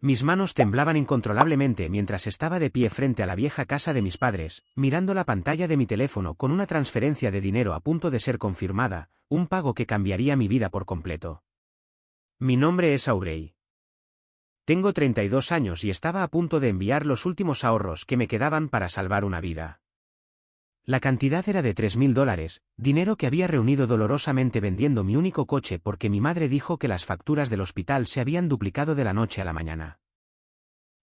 Mis manos temblaban incontrolablemente mientras estaba de pie frente a la vieja casa de mis padres, mirando la pantalla de mi teléfono con una transferencia de dinero a punto de ser confirmada, un pago que cambiaría mi vida por completo. Mi nombre es Aurey. Tengo 32 años y estaba a punto de enviar los últimos ahorros que me quedaban para salvar una vida. La cantidad era de $3.000, dinero que había reunido dolorosamente vendiendo mi único coche porque mi madre dijo que las facturas del hospital se habían duplicado de la noche a la mañana.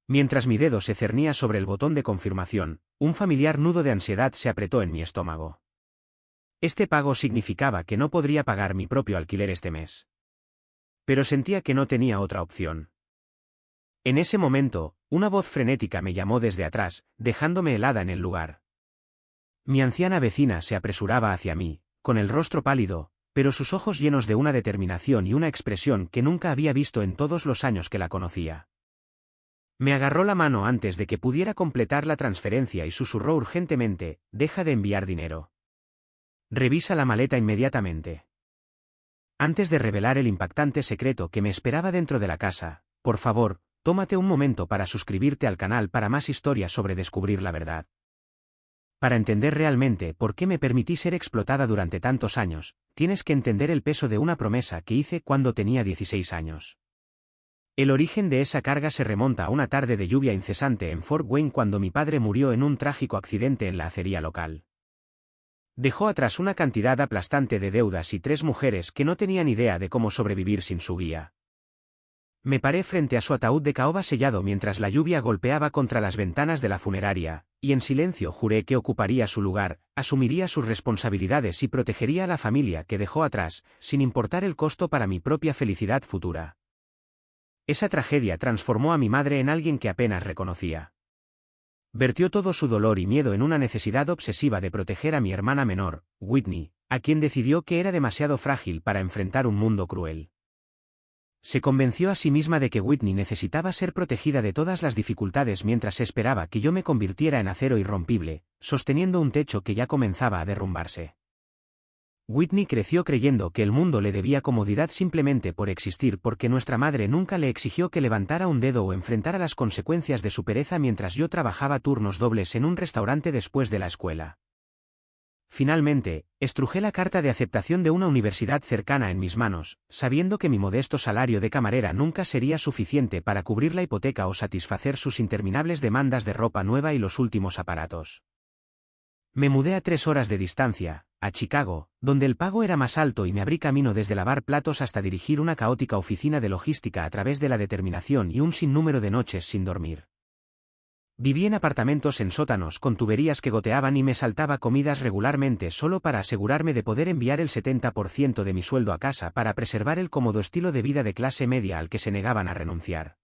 Mientras mi dedo se cernía sobre el botón de confirmación, un familiar nudo de ansiedad se apretó en mi estómago. Este pago significaba que no podría pagar mi propio alquiler este mes. Pero sentía que no tenía otra opción. En ese momento, una voz frenética me llamó desde atrás, dejándome helada en el lugar. Mi anciana vecina se apresuraba hacia mí, con el rostro pálido, pero sus ojos llenos de una determinación y una expresión que nunca había visto en todos los años que la conocía. Me agarró la mano antes de que pudiera completar la transferencia y susurró urgentemente: «Deja de enviar dinero. Revisa la maleta inmediatamente. Antes de revelar el impactante secreto que me esperaba dentro de la casa, por favor, tómate un momento para suscribirte al canal para más historias sobre descubrir la verdad. Para entender realmente por qué me permití ser explotada durante tantos años, tienes que entender el peso de una promesa que hice cuando tenía 16 años. El origen de esa carga se remonta a una tarde de lluvia incesante en Fort Wayne cuando mi padre murió en un trágico accidente en la acería local. Dejó atrás una cantidad aplastante de deudas y 3 mujeres que no tenían idea de cómo sobrevivir sin su guía. Me paré frente a su ataúd de caoba sellado mientras la lluvia golpeaba contra las ventanas de la funeraria, y en silencio juré que ocuparía su lugar, asumiría sus responsabilidades y protegería a la familia que dejó atrás, sin importar el costo para mi propia felicidad futura. Esa tragedia transformó a mi madre en alguien que apenas reconocía. Vertió todo su dolor y miedo en una necesidad obsesiva de proteger a mi hermana menor, Whitney, a quien decidió que era demasiado frágil para enfrentar un mundo cruel. Se convenció a sí misma de que Whitney necesitaba ser protegida de todas las dificultades mientras esperaba que yo me convirtiera en acero irrompible, sosteniendo un techo que ya comenzaba a derrumbarse. Whitney creció creyendo que el mundo le debía comodidad simplemente por existir porque nuestra madre nunca le exigió que levantara un dedo o enfrentara las consecuencias de su pereza mientras yo trabajaba turnos dobles en un restaurante después de la escuela. Finalmente, estrujé la carta de aceptación de una universidad cercana en mis manos, sabiendo que mi modesto salario de camarera nunca sería suficiente para cubrir la hipoteca o satisfacer sus interminables demandas de ropa nueva y los últimos aparatos. Me mudé a 3 horas de distancia, a Chicago, donde el pago era más alto y me abrí camino desde lavar platos hasta dirigir una caótica oficina de logística a través de la determinación y un sinnúmero de noches sin dormir. Viví en apartamentos en sótanos con tuberías que goteaban y me saltaba comidas regularmente solo para asegurarme de poder enviar el 70% de mi sueldo a casa para preservar el cómodo estilo de vida de clase media al que se negaban a renunciar.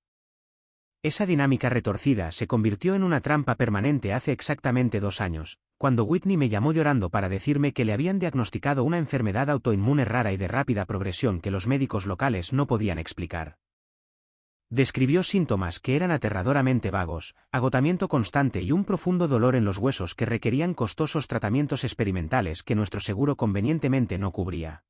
Esa dinámica retorcida se convirtió en una trampa permanente hace exactamente 2 años, cuando Whitney me llamó llorando para decirme que le habían diagnosticado una enfermedad autoinmune rara y de rápida progresión que los médicos locales no podían explicar. Describió síntomas que eran aterradoramente vagos, agotamiento constante y un profundo dolor en los huesos que requerían costosos tratamientos experimentales que nuestro seguro convenientemente no cubría.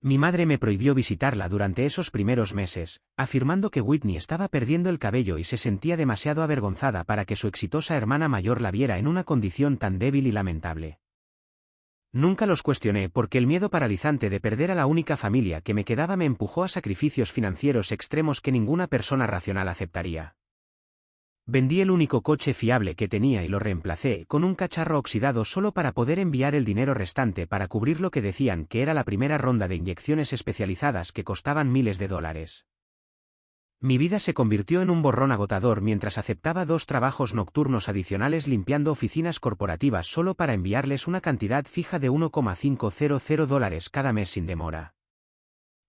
Mi madre me prohibió visitarla durante esos primeros meses, afirmando que Whitney estaba perdiendo el cabello y se sentía demasiado avergonzada para que su exitosa hermana mayor la viera en una condición tan débil y lamentable. Nunca los cuestioné porque el miedo paralizante de perder a la única familia que me quedaba me empujó a sacrificios financieros extremos que ninguna persona racional aceptaría. Vendí el único coche fiable que tenía y lo reemplacé con un cacharro oxidado solo para poder enviar el dinero restante para cubrir lo que decían que era la primera ronda de inyecciones especializadas que costaban miles de dólares. Mi vida se convirtió en un borrón agotador mientras aceptaba 2 trabajos nocturnos adicionales limpiando oficinas corporativas solo para enviarles una cantidad fija de $1,500 cada mes sin demora.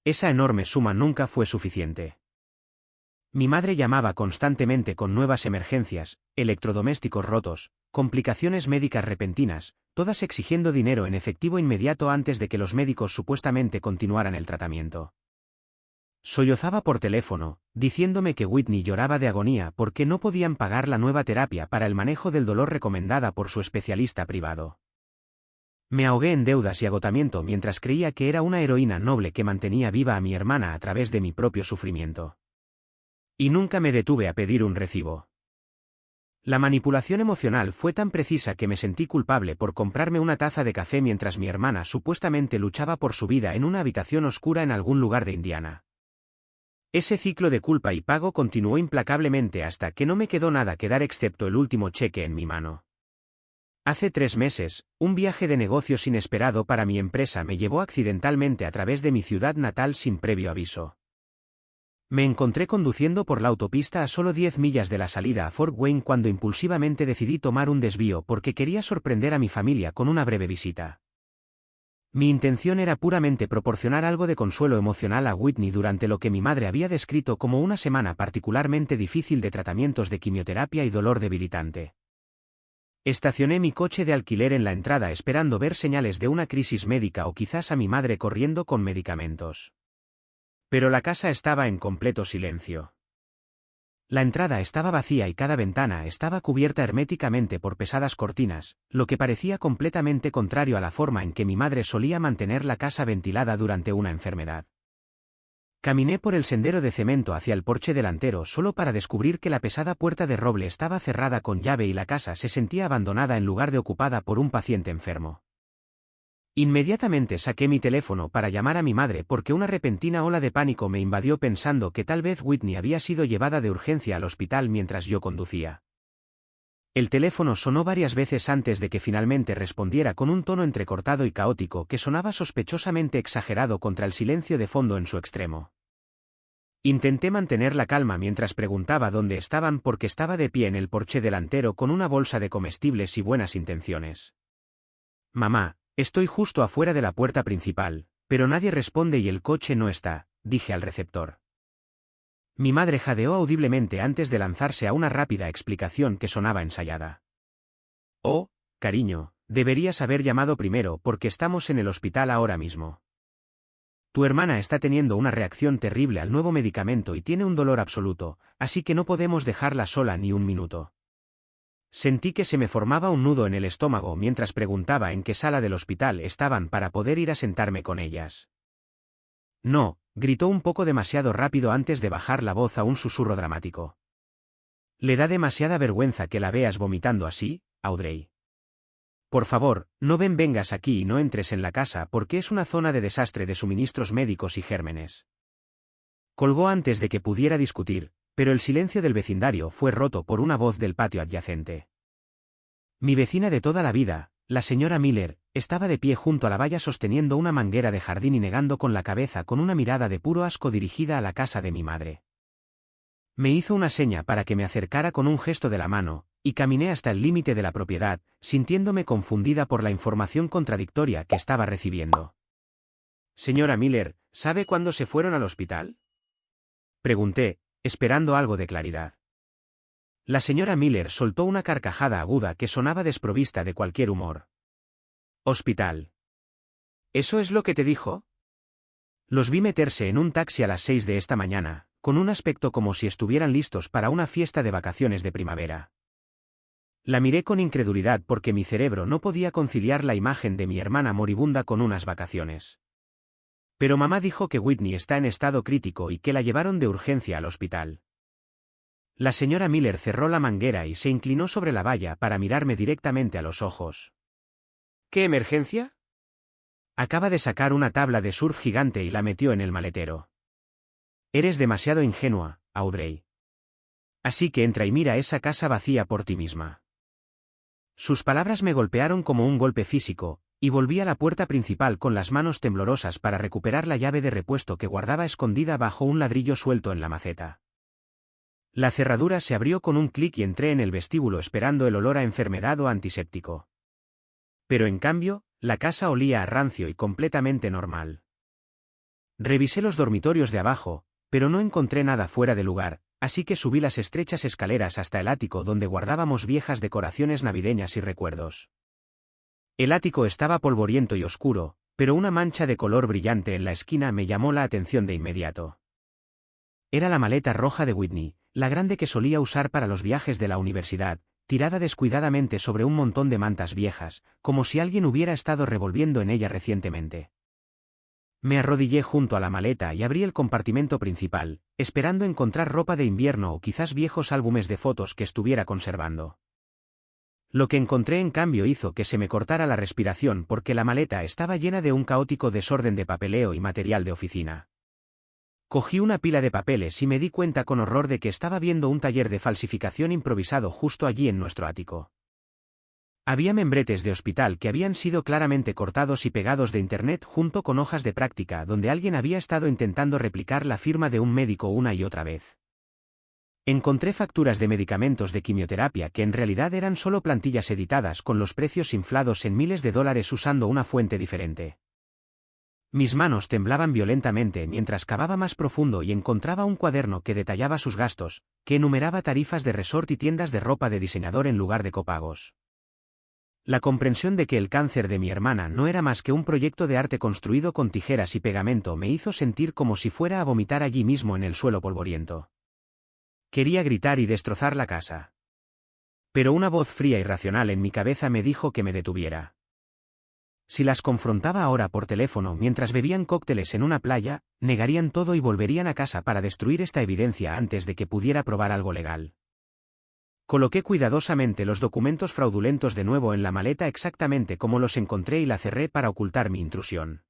Esa enorme suma nunca fue suficiente. Mi madre llamaba constantemente con nuevas emergencias, electrodomésticos rotos, complicaciones médicas repentinas, todas exigiendo dinero en efectivo inmediato antes de que los médicos supuestamente continuaran el tratamiento. Sollozaba por teléfono, diciéndome que Whitney lloraba de agonía porque no podían pagar la nueva terapia para el manejo del dolor recomendada por su especialista privado. Me ahogué en deudas y agotamiento mientras creía que era una heroína noble que mantenía viva a mi hermana a través de mi propio sufrimiento. Y nunca me detuve a pedir un recibo. La manipulación emocional fue tan precisa que me sentí culpable por comprarme una taza de café mientras mi hermana supuestamente luchaba por su vida en una habitación oscura en algún lugar de Indiana. Ese ciclo de culpa y pago continuó implacablemente hasta que no me quedó nada que dar excepto el último cheque en mi mano. Hace 3 meses, un viaje de negocios inesperado para mi empresa me llevó accidentalmente a través de mi ciudad natal sin previo aviso. Me encontré conduciendo por la autopista a solo 10 millas de la salida a Fort Wayne cuando impulsivamente decidí tomar un desvío porque quería sorprender a mi familia con una breve visita. Mi intención era puramente proporcionar algo de consuelo emocional a Whitney durante lo que mi madre había descrito como una semana particularmente difícil de tratamientos de quimioterapia y dolor debilitante. Estacioné mi coche de alquiler en la entrada esperando ver señales de una crisis médica o quizás a mi madre corriendo con medicamentos. Pero la casa estaba en completo silencio. La entrada estaba vacía y cada ventana estaba cubierta herméticamente por pesadas cortinas, lo que parecía completamente contrario a la forma en que mi madre solía mantener la casa ventilada durante una enfermedad. Caminé por el sendero de cemento hacia el porche delantero solo para descubrir que la pesada puerta de roble estaba cerrada con llave y la casa se sentía abandonada en lugar de ocupada por un paciente enfermo. Inmediatamente saqué mi teléfono para llamar a mi madre porque una repentina ola de pánico me invadió pensando que tal vez Whitney había sido llevada de urgencia al hospital mientras yo conducía. El teléfono sonó varias veces antes de que finalmente respondiera con un tono entrecortado y caótico que sonaba sospechosamente exagerado contra el silencio de fondo en su extremo. Intenté mantener la calma mientras preguntaba dónde estaban porque estaba de pie en el porche delantero con una bolsa de comestibles y buenas intenciones. «Mamá, estoy justo afuera de la puerta principal, pero nadie responde y el coche no está», dije al receptor. Mi madre jadeó audiblemente antes de lanzarse a una rápida explicación que sonaba ensayada. «Oh, cariño, deberías haber llamado primero porque estamos en el hospital ahora mismo. Tu hermana está teniendo una reacción terrible al nuevo medicamento y tiene un dolor absoluto, así que no podemos dejarla sola ni un minuto». Sentí que se me formaba un nudo en el estómago mientras preguntaba en qué sala del hospital estaban para poder ir a sentarme con ellas. «No», gritó un poco demasiado rápido antes de bajar la voz a un susurro dramático. «¿Le da demasiada vergüenza que la veas vomitando así, Audrey? Por favor, no vengas aquí y no entres en la casa porque es una zona de desastre de suministros médicos y gérmenes». Colgó antes de que pudiera discutir, pero el silencio del vecindario fue roto por una voz del patio adyacente. Mi vecina de toda la vida, la señora Miller, estaba de pie junto a la valla sosteniendo una manguera de jardín y negando con la cabeza con una mirada de puro asco dirigida a la casa de mi madre. Me hizo una seña para que me acercara con un gesto de la mano, y caminé hasta el límite de la propiedad, sintiéndome confundida por la información contradictoria que estaba recibiendo. «Señora Miller, ¿sabe cuándo se fueron al hospital?», pregunté, esperando algo de claridad. La señora Miller soltó una carcajada aguda que sonaba desprovista de cualquier humor. «¿Hospital? ¿Eso es lo que te dijo?». «Los vi meterse en un taxi a las 6 de esta mañana, con un aspecto como si estuvieran listos para una fiesta de vacaciones de primavera». La miré con incredulidad porque mi cerebro no podía conciliar la imagen de mi hermana moribunda con unas vacaciones. «Pero mamá dijo que Whitney está en estado crítico y que la llevaron de urgencia al hospital». La señora Miller cerró la manguera y se inclinó sobre la valla para mirarme directamente a los ojos. «¿Qué emergencia?». «Acaba de sacar una tabla de surf gigante y la metió en el maletero». «Eres demasiado ingenua, Audrey. Así que entra y mira esa casa vacía por ti misma». Sus palabras me golpearon como un golpe físico, y volví a la puerta principal con las manos temblorosas para recuperar la llave de repuesto que guardaba escondida bajo un ladrillo suelto en la maceta. La cerradura se abrió con un clic y entré en el vestíbulo esperando el olor a enfermedad o antiséptico. Pero en cambio, la casa olía a rancio y completamente normal. Revisé los dormitorios de abajo, pero no encontré nada fuera de lugar, así que subí las estrechas escaleras hasta el ático donde guardábamos viejas decoraciones navideñas y recuerdos. El ático estaba polvoriento y oscuro, pero una mancha de color brillante en la esquina me llamó la atención de inmediato. Era la maleta roja de Whitney, la grande que solía usar para los viajes de la universidad, tirada descuidadamente sobre un montón de mantas viejas, como si alguien hubiera estado revolviendo en ella recientemente. Me arrodillé junto a la maleta y abrí el compartimento principal, esperando encontrar ropa de invierno o quizás viejos álbumes de fotos que estuviera conservando. Lo que encontré en cambio hizo que se me cortara la respiración porque la maleta estaba llena de un caótico desorden de papeleo y material de oficina. Cogí una pila de papeles y me di cuenta con horror de que estaba viendo un taller de falsificación improvisado justo allí en nuestro ático. Había membretes de hospital que habían sido claramente cortados y pegados de internet junto con hojas de práctica donde alguien había estado intentando replicar la firma de un médico una y otra vez. Encontré facturas de medicamentos de quimioterapia que en realidad eran solo plantillas editadas con los precios inflados en miles de dólares usando una fuente diferente. Mis manos temblaban violentamente mientras cavaba más profundo y encontraba un cuaderno que detallaba sus gastos, que enumeraba tarifas de resort y tiendas de ropa de diseñador en lugar de copagos. La comprensión de que el cáncer de mi hermana no era más que un proyecto de arte construido con tijeras y pegamento me hizo sentir como si fuera a vomitar allí mismo en el suelo polvoriento. Quería gritar y destrozar la casa. Pero una voz fría y racional en mi cabeza me dijo que me detuviera. Si las confrontaba ahora por teléfono mientras bebían cócteles en una playa, negarían todo y volverían a casa para destruir esta evidencia antes de que pudiera probar algo legal. Coloqué cuidadosamente los documentos fraudulentos de nuevo en la maleta exactamente como los encontré y la cerré para ocultar mi intrusión.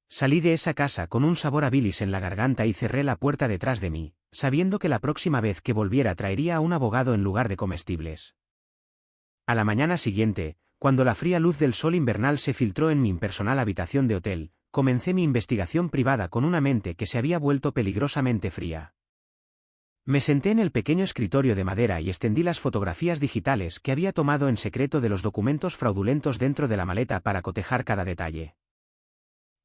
Salí de esa casa con un sabor a bilis en la garganta y cerré la puerta detrás de mí, sabiendo que la próxima vez que volviera traería a un abogado en lugar de comestibles. A la mañana siguiente, cuando la fría luz del sol invernal se filtró en mi impersonal habitación de hotel, comencé mi investigación privada con una mente que se había vuelto peligrosamente fría. Me senté en el pequeño escritorio de madera y extendí las fotografías digitales que había tomado en secreto de los documentos fraudulentos dentro de la maleta para cotejar cada detalle.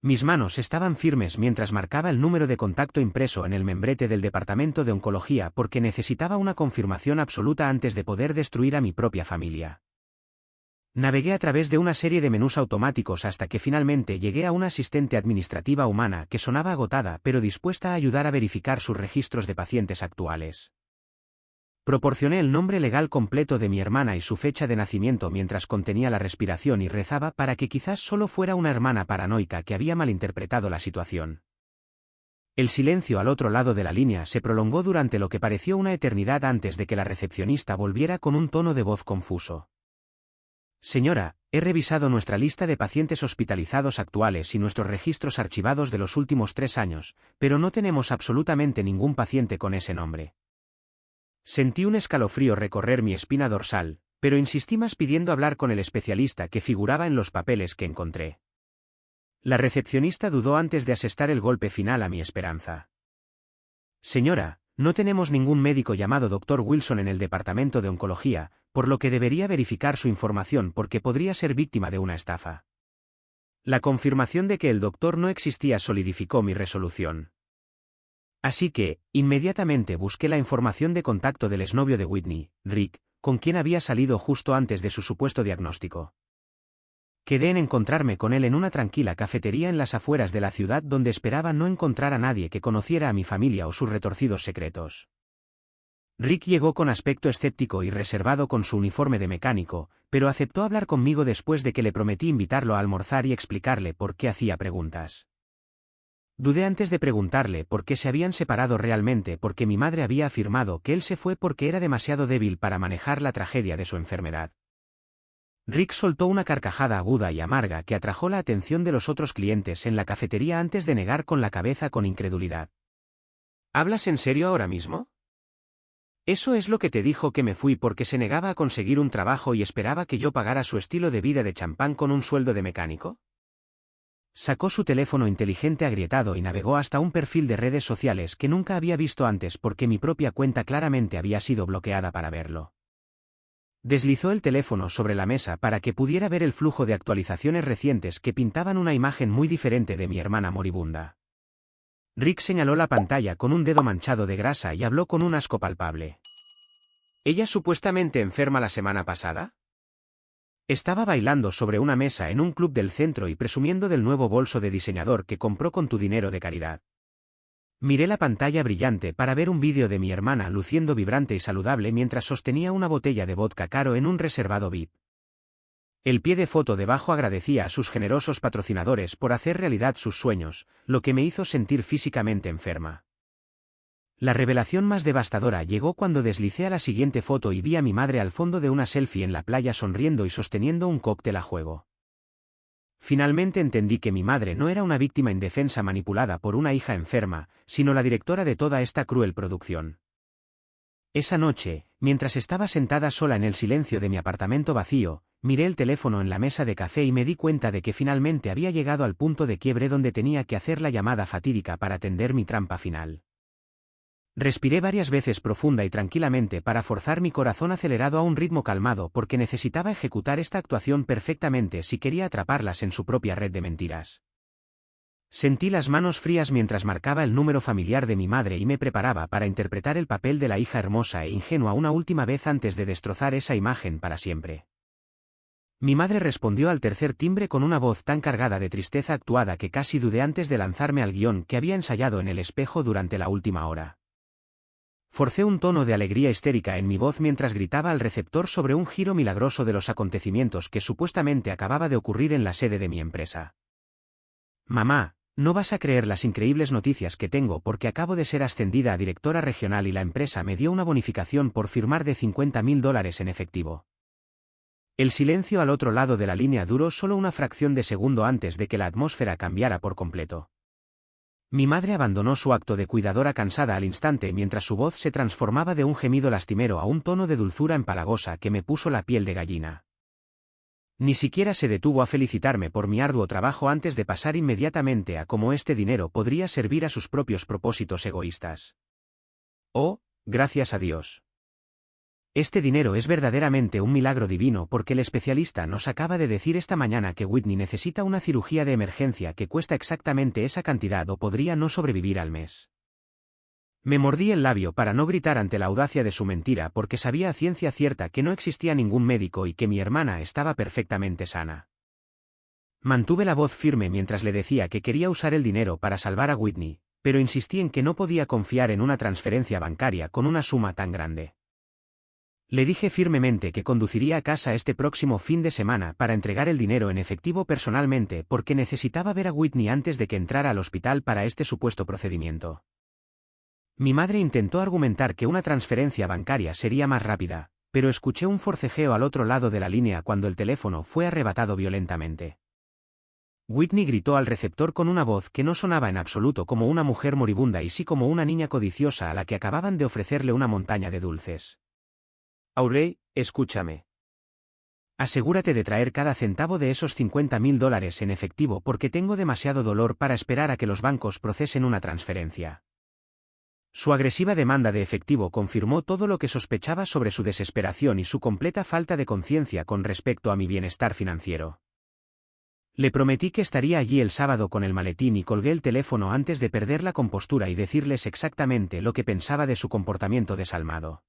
Mis manos estaban firmes mientras marcaba el número de contacto impreso en el membrete del departamento de oncología porque necesitaba una confirmación absoluta antes de poder destruir a mi propia familia. Navegué a través de una serie de menús automáticos hasta que finalmente llegué a una asistente administrativa humana que sonaba agotada pero dispuesta a ayudar a verificar sus registros de pacientes actuales. Proporcioné el nombre legal completo de mi hermana y su fecha de nacimiento mientras contenía la respiración y rezaba para que quizás solo fuera una hermana paranoica que había malinterpretado la situación. El silencio al otro lado de la línea se prolongó durante lo que pareció una eternidad antes de que la recepcionista volviera con un tono de voz confuso. Señora, he revisado nuestra lista de pacientes hospitalizados actuales y nuestros registros archivados de los últimos 3 años, pero no tenemos absolutamente ningún paciente con ese nombre. Sentí un escalofrío recorrer mi espina dorsal, pero insistí más pidiendo hablar con el especialista que figuraba en los papeles que encontré. La recepcionista dudó antes de asestar el golpe final a mi esperanza. Señora, no tenemos ningún médico llamado Dr. Wilson en el departamento de oncología, por lo que debería verificar su información porque podría ser víctima de una estafa. La confirmación de que el doctor no existía solidificó mi resolución. Así que, inmediatamente busqué la información de contacto del exnovio de Whitney, Rick, con quien había salido justo antes de su supuesto diagnóstico. Quedé en encontrarme con él en una tranquila cafetería en las afueras de la ciudad donde esperaba no encontrar a nadie que conociera a mi familia o sus retorcidos secretos. Rick llegó con aspecto escéptico y reservado con su uniforme de mecánico, pero aceptó hablar conmigo después de que le prometí invitarlo a almorzar y explicarle por qué hacía preguntas. Dudé antes de preguntarle por qué se habían separado realmente porque mi madre había afirmado que él se fue porque era demasiado débil para manejar la tragedia de su enfermedad. Rick soltó una carcajada aguda y amarga que atrajo la atención de los otros clientes en la cafetería antes de negar con la cabeza con incredulidad. ¿Hablas en serio ahora mismo? ¿Eso es lo que te dijo que me fui porque se negaba a conseguir un trabajo y esperaba que yo pagara su estilo de vida de champán con un sueldo de mecánico? Sacó su teléfono inteligente agrietado y navegó hasta un perfil de redes sociales que nunca había visto antes porque mi propia cuenta claramente había sido bloqueada para verlo. Deslizó el teléfono sobre la mesa para que pudiera ver el flujo de actualizaciones recientes que pintaban una imagen muy diferente de mi hermana moribunda. Rick señaló la pantalla con un dedo manchado de grasa y habló con un asco palpable. ¿Ella supuestamente enferma la semana pasada? Estaba bailando sobre una mesa en un club del centro y presumiendo del nuevo bolso de diseñador que compró con tu dinero de caridad. Miré la pantalla brillante para ver un vídeo de mi hermana luciendo vibrante y saludable mientras sostenía una botella de vodka caro en un reservado VIP. El pie de foto debajo agradecía a sus generosos patrocinadores por hacer realidad sus sueños, lo que me hizo sentir físicamente enferma. La revelación más devastadora llegó cuando deslicé a la siguiente foto y vi a mi madre al fondo de una selfie en la playa sonriendo y sosteniendo un cóctel a juego. Finalmente entendí que mi madre no era una víctima indefensa manipulada por una hija enferma, sino la directora de toda esta cruel producción. Esa noche, mientras estaba sentada sola en el silencio de mi apartamento vacío, miré el teléfono en la mesa de café y me di cuenta de que finalmente había llegado al punto de quiebre donde tenía que hacer la llamada fatídica para tender mi trampa final. Respiré varias veces profunda y tranquilamente para forzar mi corazón acelerado a un ritmo calmado porque necesitaba ejecutar esta actuación perfectamente si quería atraparlas en su propia red de mentiras. Sentí las manos frías mientras marcaba el número familiar de mi madre y me preparaba para interpretar el papel de la hija hermosa e ingenua una última vez antes de destrozar esa imagen para siempre. Mi madre respondió al tercer timbre con una voz tan cargada de tristeza actuada que casi dudé antes de lanzarme al guión que había ensayado en el espejo durante la última hora. Forcé un tono de alegría histérica en mi voz mientras gritaba al receptor sobre un giro milagroso de los acontecimientos que supuestamente acababa de ocurrir en la sede de mi empresa. Mamá, no vas a creer las increíbles noticias que tengo porque acabo de ser ascendida a directora regional y la empresa me dio una bonificación por firmar de $50.000 en efectivo. El silencio al otro lado de la línea duró solo una fracción de segundo antes de que la atmósfera cambiara por completo. Mi madre abandonó su acto de cuidadora cansada al instante mientras su voz se transformaba de un gemido lastimero a un tono de dulzura empalagosa que me puso la piel de gallina. Ni siquiera se detuvo a felicitarme por mi arduo trabajo antes de pasar inmediatamente a cómo este dinero podría servir a sus propios propósitos egoístas. Oh, gracias a Dios. Este dinero es verdaderamente un milagro divino porque el especialista nos acaba de decir esta mañana que Whitney necesita una cirugía de emergencia que cuesta exactamente esa cantidad o podría no sobrevivir al mes. Me mordí el labio para no gritar ante la audacia de su mentira porque sabía a ciencia cierta que no existía ningún médico y que mi hermana estaba perfectamente sana. Mantuve la voz firme mientras le decía que quería usar el dinero para salvar a Whitney, pero insistí en que no podía confiar en una transferencia bancaria con una suma tan grande. Le dije firmemente que conduciría a casa este próximo fin de semana para entregar el dinero en efectivo personalmente porque necesitaba ver a Whitney antes de que entrara al hospital para este supuesto procedimiento. Mi madre intentó argumentar que una transferencia bancaria sería más rápida, pero escuché un forcejeo al otro lado de la línea cuando el teléfono fue arrebatado violentamente. Whitney gritó al receptor con una voz que no sonaba en absoluto como una mujer moribunda y sí como una niña codiciosa a la que acababan de ofrecerle una montaña de dulces. Aurey, escúchame. Asegúrate de traer cada centavo de esos $50.000 en efectivo porque tengo demasiado dolor para esperar a que los bancos procesen una transferencia. Su agresiva demanda de efectivo confirmó todo lo que sospechaba sobre su desesperación y su completa falta de conciencia con respecto a mi bienestar financiero. Le prometí que estaría allí el sábado con el maletín y colgué el teléfono antes de perder la compostura y decirles exactamente lo que pensaba de su comportamiento desalmado.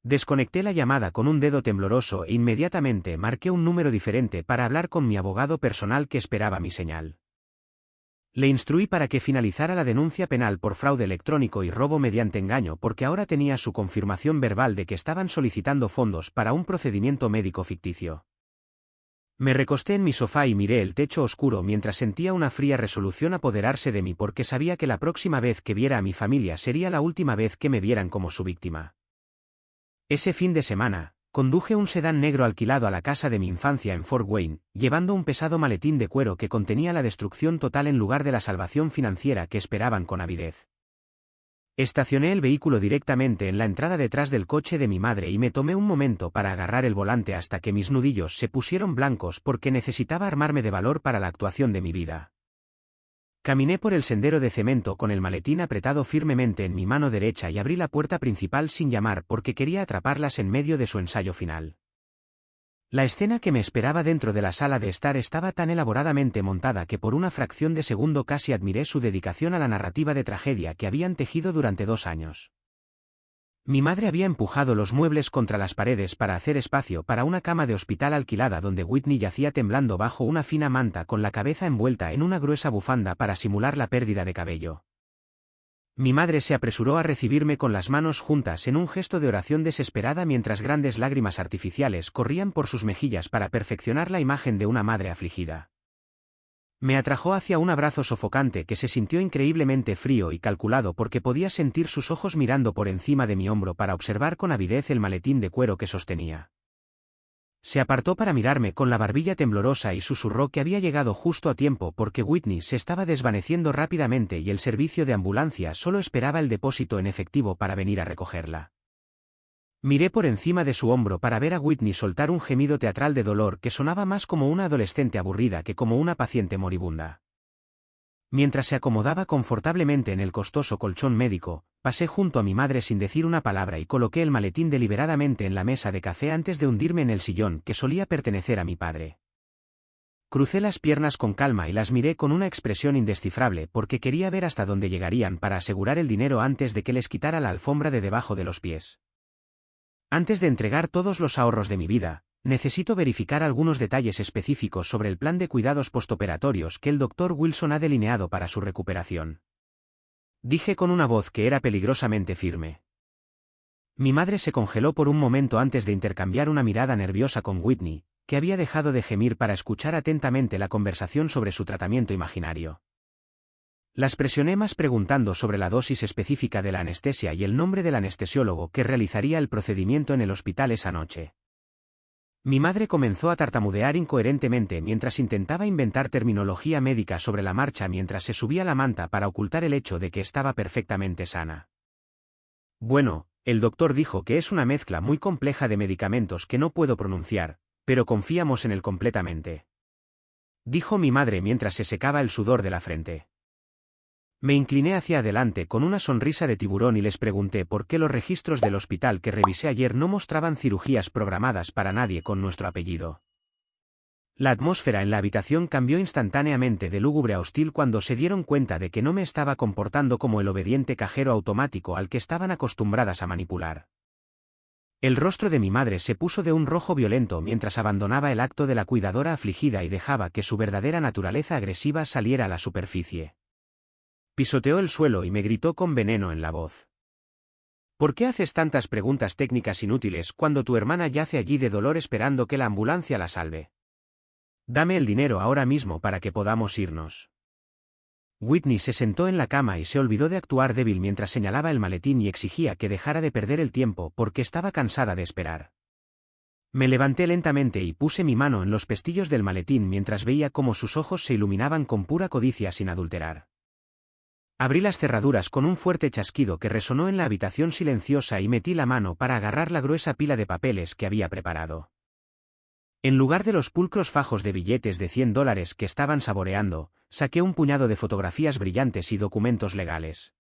Desconecté la llamada con un dedo tembloroso e inmediatamente marqué un número diferente para hablar con mi abogado personal que esperaba mi señal. Le instruí para que finalizara la denuncia penal por fraude electrónico y robo mediante engaño porque ahora tenía su confirmación verbal de que estaban solicitando fondos para un procedimiento médico ficticio. Me recosté en mi sofá y miré el techo oscuro mientras sentía una fría resolución apoderarse de mí porque sabía que la próxima vez que viera a mi familia sería la última vez que me vieran como su víctima. Ese fin de semana, conduje un sedán negro alquilado a la casa de mi infancia en Fort Wayne, llevando un pesado maletín de cuero que contenía la destrucción total en lugar de la salvación financiera que esperaban con avidez. Estacioné el vehículo directamente en la entrada detrás del coche de mi madre y me tomé un momento para agarrar el volante hasta que mis nudillos se pusieron blancos porque necesitaba armarme de valor para la actuación de mi vida. Caminé por el sendero de cemento con el maletín apretado firmemente en mi mano derecha y abrí la puerta principal sin llamar porque quería atraparlas en medio de su ensayo final. La escena que me esperaba dentro de la sala de estar estaba tan elaboradamente montada que por una fracción de segundo casi admiré su dedicación a la narrativa de tragedia que habían tejido durante 2 años. Mi madre había empujado los muebles contra las paredes para hacer espacio para una cama de hospital alquilada donde Whitney yacía temblando bajo una fina manta con la cabeza envuelta en una gruesa bufanda para simular la pérdida de cabello. Mi madre se apresuró a recibirme con las manos juntas en un gesto de oración desesperada mientras grandes lágrimas artificiales corrían por sus mejillas para perfeccionar la imagen de una madre afligida. Me atrajo hacia un abrazo sofocante que se sintió increíblemente frío y calculado porque podía sentir sus ojos mirando por encima de mi hombro para observar con avidez el maletín de cuero que sostenía. Se apartó para mirarme con la barbilla temblorosa y susurró que había llegado justo a tiempo porque Whitney se estaba desvaneciendo rápidamente y el servicio de ambulancia solo esperaba el depósito en efectivo para venir a recogerla. Miré por encima de su hombro para ver a Whitney soltar un gemido teatral de dolor que sonaba más como una adolescente aburrida que como una paciente moribunda. Mientras se acomodaba confortablemente en el costoso colchón médico, pasé junto a mi madre sin decir una palabra y coloqué el maletín deliberadamente en la mesa de café antes de hundirme en el sillón que solía pertenecer a mi padre. Crucé las piernas con calma y las miré con una expresión indescifrable porque quería ver hasta dónde llegarían para asegurar el dinero antes de que les quitara la alfombra de debajo de los pies. Antes de entregar todos los ahorros de mi vida, necesito verificar algunos detalles específicos sobre el plan de cuidados postoperatorios que el Dr. Wilson ha delineado para su recuperación. Dije con una voz que era peligrosamente firme. Mi madre se congeló por un momento antes de intercambiar una mirada nerviosa con Whitney, que había dejado de gemir para escuchar atentamente la conversación sobre su tratamiento imaginario. Las presioné más preguntando sobre la dosis específica de la anestesia y el nombre del anestesiólogo que realizaría el procedimiento en el hospital esa noche. Mi madre comenzó a tartamudear incoherentemente mientras intentaba inventar terminología médica sobre la marcha mientras se subía la manta para ocultar el hecho de que estaba perfectamente sana. Bueno, el doctor dijo que es una mezcla muy compleja de medicamentos que no puedo pronunciar, pero confiamos en él completamente. Dijo mi madre mientras se secaba el sudor de la frente. Me incliné hacia adelante con una sonrisa de tiburón y les pregunté por qué los registros del hospital que revisé ayer no mostraban cirugías programadas para nadie con nuestro apellido. La atmósfera en la habitación cambió instantáneamente de lúgubre a hostil cuando se dieron cuenta de que no me estaba comportando como el obediente cajero automático al que estaban acostumbradas a manipular. El rostro de mi madre se puso de un rojo violento mientras abandonaba el acto de la cuidadora afligida y dejaba que su verdadera naturaleza agresiva saliera a la superficie. Pisoteó el suelo y me gritó con veneno en la voz. ¿Por qué haces tantas preguntas técnicas inútiles cuando tu hermana yace allí de dolor esperando que la ambulancia la salve? Dame el dinero ahora mismo para que podamos irnos. Whitney se sentó en la cama y se olvidó de actuar débil mientras señalaba el maletín y exigía que dejara de perder el tiempo porque estaba cansada de esperar. Me levanté lentamente y puse mi mano en los pestillos del maletín mientras veía cómo sus ojos se iluminaban con pura codicia sin adulterar. Abrí las cerraduras con un fuerte chasquido que resonó en la habitación silenciosa y metí la mano para agarrar la gruesa pila de papeles que había preparado. En lugar de los pulcros fajos de billetes de $100 que estaban saboreando, saqué un puñado de fotografías brillantes y documentos legales.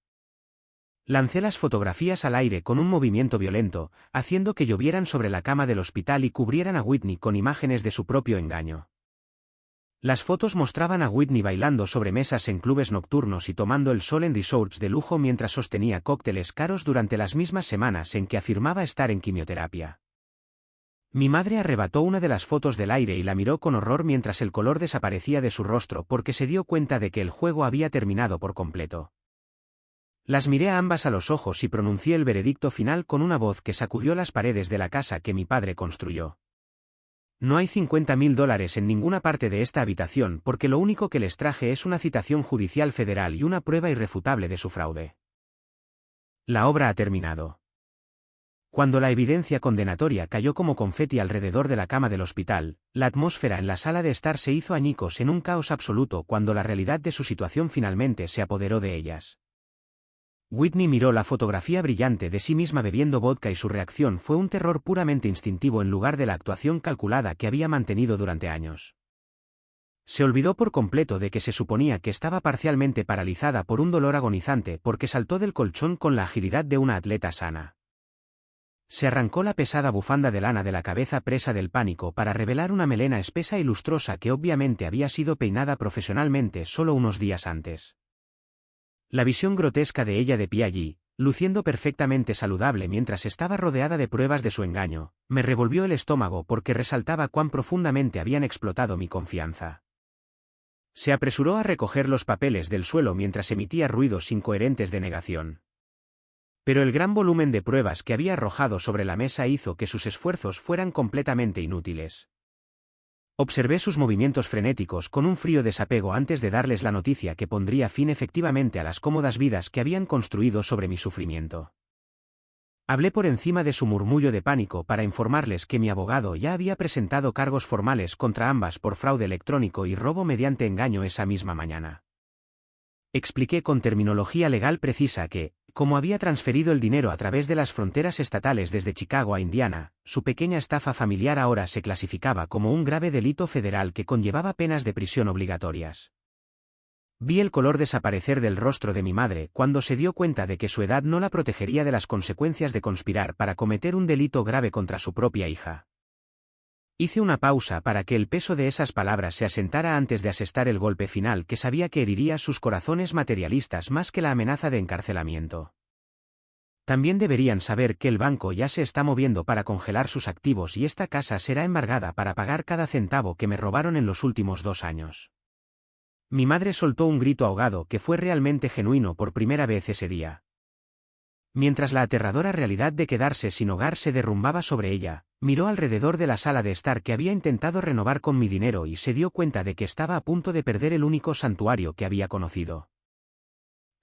Lancé las fotografías al aire con un movimiento violento, haciendo que llovieran sobre la cama del hospital y cubrieran a Whitney con imágenes de su propio engaño. Las fotos mostraban a Whitney bailando sobre mesas en clubes nocturnos y tomando el sol en resorts de lujo mientras sostenía cócteles caros durante las mismas semanas en que afirmaba estar en quimioterapia. Mi madre arrebató una de las fotos del aire y la miró con horror mientras el color desaparecía de su rostro porque se dio cuenta de que el juego había terminado por completo. Las miré a ambas a los ojos y pronuncié el veredicto final con una voz que sacudió las paredes de la casa que mi padre construyó. No hay $50.000 en ninguna parte de esta habitación porque lo único que les traje es una citación judicial federal y una prueba irrefutable de su fraude. La obra ha terminado. Cuando la evidencia condenatoria cayó como confeti alrededor de la cama del hospital, la atmósfera en la sala de estar se hizo añicos en un caos absoluto cuando la realidad de su situación finalmente se apoderó de ellas. Whitney miró la fotografía brillante de sí misma bebiendo vodka y su reacción fue un terror puramente instintivo en lugar de la actuación calculada que había mantenido durante años. Se olvidó por completo de que se suponía que estaba parcialmente paralizada por un dolor agonizante porque saltó del colchón con la agilidad de una atleta sana. Se arrancó la pesada bufanda de lana de la cabeza presa del pánico para revelar una melena espesa y lustrosa que obviamente había sido peinada profesionalmente solo unos días antes. La visión grotesca de ella de pie allí, luciendo perfectamente saludable mientras estaba rodeada de pruebas de su engaño, me revolvió el estómago porque resaltaba cuán profundamente habían explotado mi confianza. Se apresuró a recoger los papeles del suelo mientras emitía ruidos incoherentes de negación. Pero el gran volumen de pruebas que había arrojado sobre la mesa hizo que sus esfuerzos fueran completamente inútiles. Observé sus movimientos frenéticos con un frío desapego antes de darles la noticia que pondría fin efectivamente a las cómodas vidas que habían construido sobre mi sufrimiento. Hablé por encima de su murmullo de pánico para informarles que mi abogado ya había presentado cargos formales contra ambas por fraude electrónico y robo mediante engaño esa misma mañana. Expliqué con terminología legal precisa que, como había transferido el dinero a través de las fronteras estatales desde Chicago a Indiana, su pequeña estafa familiar ahora se clasificaba como un grave delito federal que conllevaba penas de prisión obligatorias. Vi el color desaparecer del rostro de mi madre cuando se dio cuenta de que su edad no la protegería de las consecuencias de conspirar para cometer un delito grave contra su propia hija. Hice una pausa para que el peso de esas palabras se asentara antes de asestar el golpe final que sabía que heriría sus corazones materialistas más que la amenaza de encarcelamiento. También deberían saber que el banco ya se está moviendo para congelar sus activos y esta casa será embargada para pagar cada centavo que me robaron en los últimos 2 años. Mi madre soltó un grito ahogado que fue realmente genuino por primera vez ese día. Mientras la aterradora realidad de quedarse sin hogar se derrumbaba sobre ella, miró alrededor de la sala de estar que había intentado renovar con mi dinero y se dio cuenta de que estaba a punto de perder el único santuario que había conocido.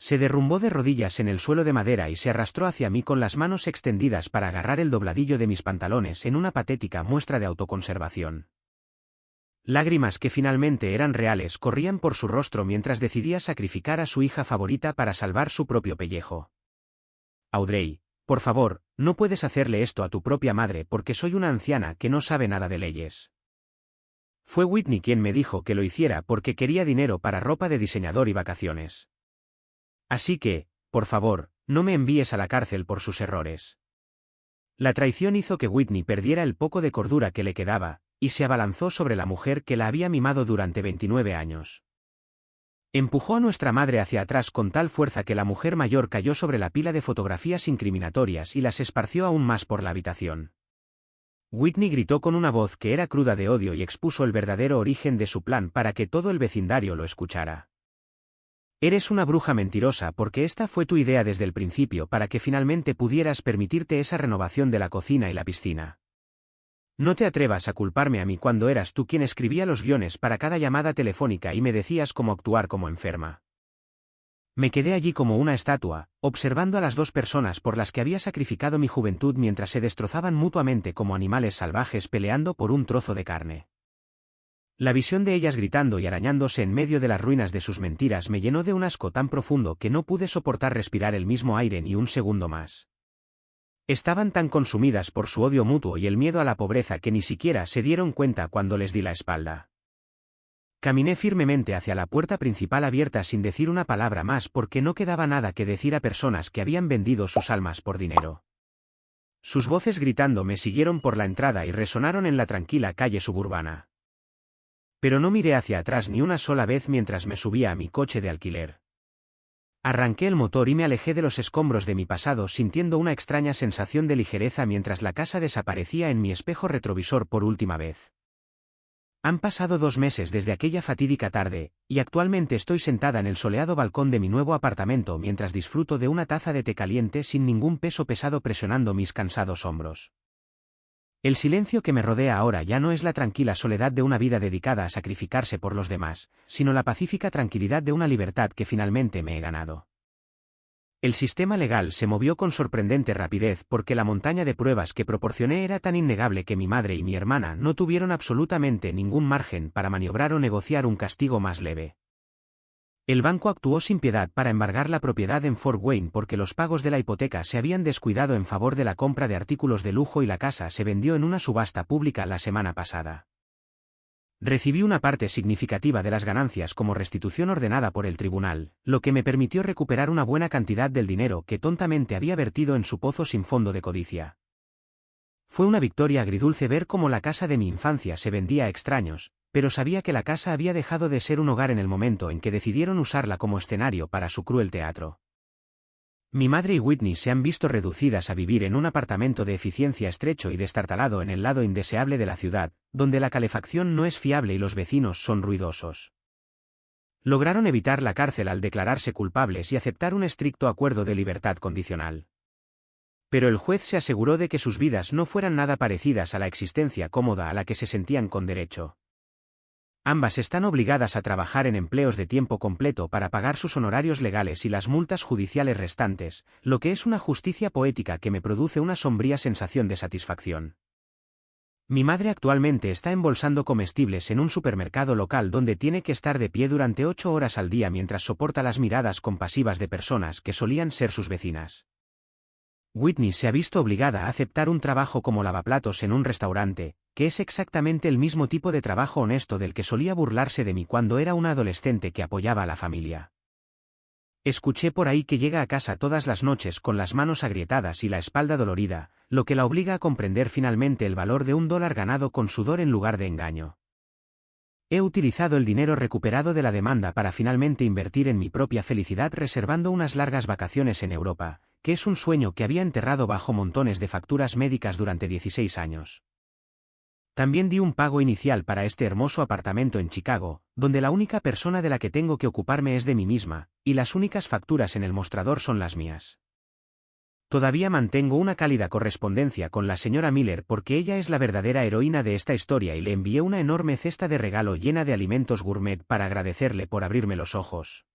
Se derrumbó de rodillas en el suelo de madera y se arrastró hacia mí con las manos extendidas para agarrar el dobladillo de mis pantalones en una patética muestra de autoconservación. Lágrimas que finalmente eran reales corrían por su rostro mientras decidía sacrificar a su hija favorita para salvar su propio pellejo. Audrey, por favor, no puedes hacerle esto a tu propia madre porque soy una anciana que no sabe nada de leyes. Fue Whitney quien me dijo que lo hiciera porque quería dinero para ropa de diseñador y vacaciones. Así que, por favor, no me envíes a la cárcel por sus errores. La traición hizo que Whitney perdiera el poco de cordura que le quedaba, y se abalanzó sobre la mujer que la había mimado durante 29 años. Empujó a nuestra madre hacia atrás con tal fuerza que la mujer mayor cayó sobre la pila de fotografías incriminatorias y las esparció aún más por la habitación. Whitney gritó con una voz que era cruda de odio y expuso el verdadero origen de su plan para que todo el vecindario lo escuchara. Eres una bruja mentirosa porque esta fue tu idea desde el principio para que finalmente pudieras permitirte esa renovación de la cocina y la piscina. No te atrevas a culparme a mí cuando eras tú quien escribía los guiones para cada llamada telefónica y me decías cómo actuar como enferma. Me quedé allí como una estatua, observando a las 2 personas por las que había sacrificado mi juventud mientras se destrozaban mutuamente como animales salvajes peleando por un trozo de carne. La visión de ellas gritando y arañándose en medio de las ruinas de sus mentiras me llenó de un asco tan profundo que no pude soportar respirar el mismo aire ni un segundo más. Estaban tan consumidas por su odio mutuo y el miedo a la pobreza que ni siquiera se dieron cuenta cuando les di la espalda. Caminé firmemente hacia la puerta principal abierta sin decir una palabra más porque no quedaba nada que decir a personas que habían vendido sus almas por dinero. Sus voces gritando me siguieron por la entrada y resonaron en la tranquila calle suburbana. Pero no miré hacia atrás ni una sola vez mientras me subía a mi coche de alquiler. Arranqué el motor y me alejé de los escombros de mi pasado sintiendo una extraña sensación de ligereza mientras la casa desaparecía en mi espejo retrovisor por última vez. Han pasado 2 meses desde aquella fatídica tarde, y actualmente estoy sentada en el soleado balcón de mi nuevo apartamento mientras disfruto de una taza de té caliente sin ningún peso pesado presionando mis cansados hombros. El silencio que me rodea ahora ya no es la tranquila soledad de una vida dedicada a sacrificarse por los demás, sino la pacífica tranquilidad de una libertad que finalmente me he ganado. El sistema legal se movió con sorprendente rapidez porque la montaña de pruebas que proporcioné era tan innegable que mi madre y mi hermana no tuvieron absolutamente ningún margen para maniobrar o negociar un castigo más leve. El banco actuó sin piedad para embargar la propiedad en Fort Wayne porque los pagos de la hipoteca se habían descuidado en favor de la compra de artículos de lujo y la casa se vendió en una subasta pública la semana pasada. Recibí una parte significativa de las ganancias como restitución ordenada por el tribunal, lo que me permitió recuperar una buena cantidad del dinero que tontamente había vertido en su pozo sin fondo de codicia. Fue una victoria agridulce ver cómo la casa de mi infancia se vendía a extraños, pero sabía que la casa había dejado de ser un hogar en el momento en que decidieron usarla como escenario para su cruel teatro. Mi madre y Whitney se han visto reducidas a vivir en un apartamento de eficiencia estrecho y destartalado en el lado indeseable de la ciudad, donde la calefacción no es fiable y los vecinos son ruidosos. Lograron evitar la cárcel al declararse culpables y aceptar un estricto acuerdo de libertad condicional. Pero el juez se aseguró de que sus vidas no fueran nada parecidas a la existencia cómoda a la que se sentían con derecho. Ambas están obligadas a trabajar en empleos de tiempo completo para pagar sus honorarios legales y las multas judiciales restantes, lo que es una justicia poética que me produce una sombría sensación de satisfacción. Mi madre actualmente está embolsando comestibles en un supermercado local donde tiene que estar de pie durante 8 horas al día mientras soporta las miradas compasivas de personas que solían ser sus vecinas. Whitney se ha visto obligada a aceptar un trabajo como lavaplatos en un restaurante, que es exactamente el mismo tipo de trabajo honesto del que solía burlarse de mí cuando era una adolescente que apoyaba a la familia. Escuché por ahí que llega a casa todas las noches con las manos agrietadas y la espalda dolorida, lo que la obliga a comprender finalmente el valor de $1 ganado con sudor en lugar de engaño. He utilizado el dinero recuperado de la demanda para finalmente invertir en mi propia felicidad reservando unas largas vacaciones en Europa, que es un sueño que había enterrado bajo montones de facturas médicas durante 16 años. También di un pago inicial para este hermoso apartamento en Chicago, donde la única persona de la que tengo que ocuparme es de mí misma, y las únicas facturas en el mostrador son las mías. Todavía mantengo una cálida correspondencia con la señora Miller porque ella es la verdadera heroína de esta historia y le envié una enorme cesta de regalo llena de alimentos gourmet para agradecerle por abrirme los ojos.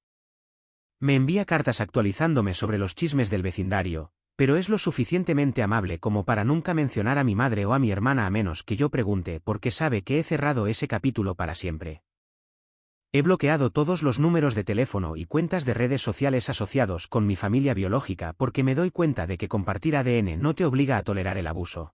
Me envía cartas actualizándome sobre los chismes del vecindario, pero es lo suficientemente amable como para nunca mencionar a mi madre o a mi hermana a menos que yo pregunte porque sabe que he cerrado ese capítulo para siempre. He bloqueado todos los números de teléfono y cuentas de redes sociales asociados con mi familia biológica porque me doy cuenta de que compartir ADN no te obliga a tolerar el abuso.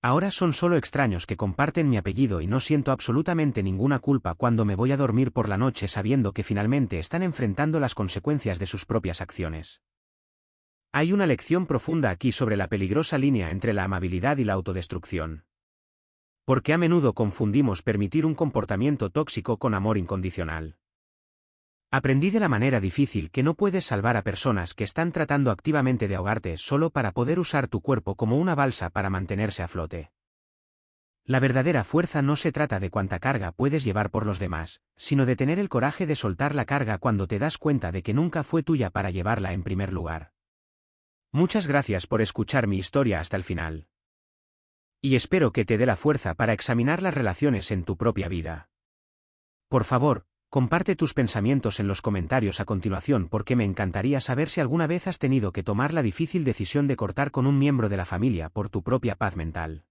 Ahora son solo extraños que comparten mi apellido y no siento absolutamente ninguna culpa cuando me voy a dormir por la noche sabiendo que finalmente están enfrentando las consecuencias de sus propias acciones. Hay una lección profunda aquí sobre la peligrosa línea entre la amabilidad y la autodestrucción. Porque a menudo confundimos permitir un comportamiento tóxico con amor incondicional. Aprendí de la manera difícil que no puedes salvar a personas que están tratando activamente de ahogarte solo para poder usar tu cuerpo como una balsa para mantenerse a flote. La verdadera fuerza no se trata de cuánta carga puedes llevar por los demás, sino de tener el coraje de soltar la carga cuando te das cuenta de que nunca fue tuya para llevarla en primer lugar. Muchas gracias por escuchar mi historia hasta el final. Y espero que te dé la fuerza para examinar las relaciones en tu propia vida. Por favor, comparte tus pensamientos en los comentarios a continuación porque me encantaría saber si alguna vez has tenido que tomar la difícil decisión de cortar con un miembro de la familia por tu propia paz mental.